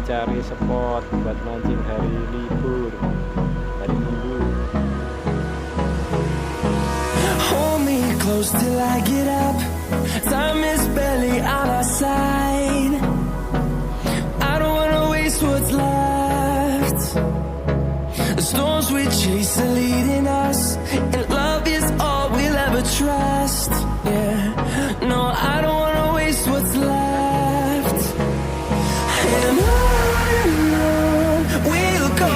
mencari spot buat mancing hari libur, hari Minggu. Hold me close till I get up. Time is barely on our side. I don't wanna waste what's left. The storms we chase are leading us, and love is all we'll ever trust. Yeah, no, I don't wanna waste what's left. And on we'll go,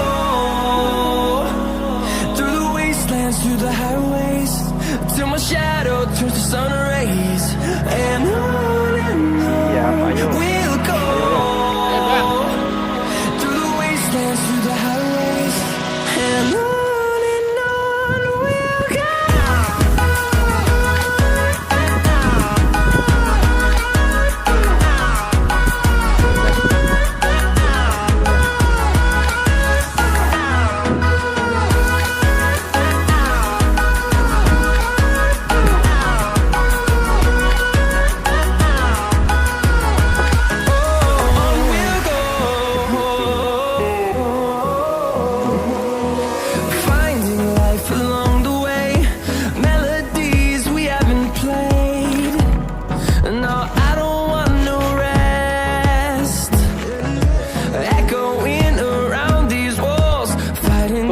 through the wastelands, through the highways, till my shadow turns to sun rays. And on we'll go, through the wastelands, through the highways, and on we'll go.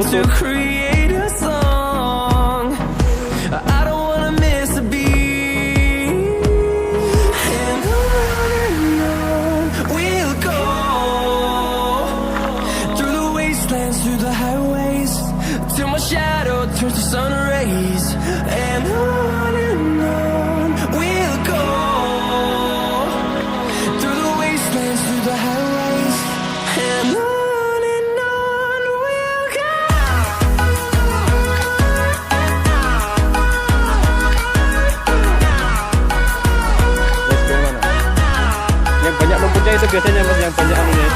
To create a song, I don't wanna miss a beat. And on we'll go, through the wastelands, through the highways, till my shadow turns to sun rays. And on we'll go, through the wastelands, through the highways, and on. Banyak lumpurnya itu biasanya mas, yang banyak anunya,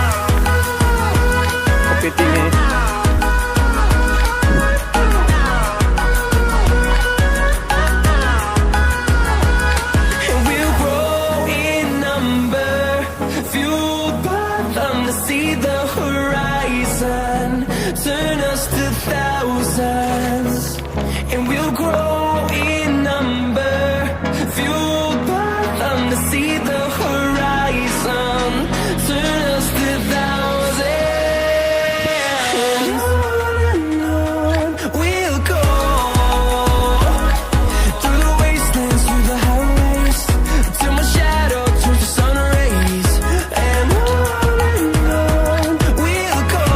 kepitingnya. And we'll grow in number, fueled by them to see the horizon, turn us to thousands. And we'll grow in number, fueled by them to see the horizon, turn us to thousands. And on we'll go, through the wastelands, through the highways, till my shadow turns to sun rays. And on we'll go,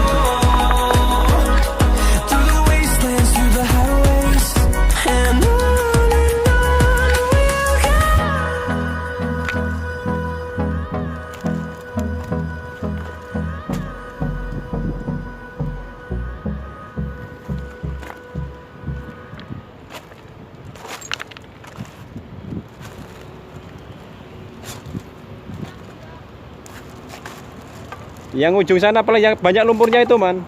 through the wastelands, through the highways, and on we'll go. Yang ujung sana paling yang banyak lumpurnya itu man.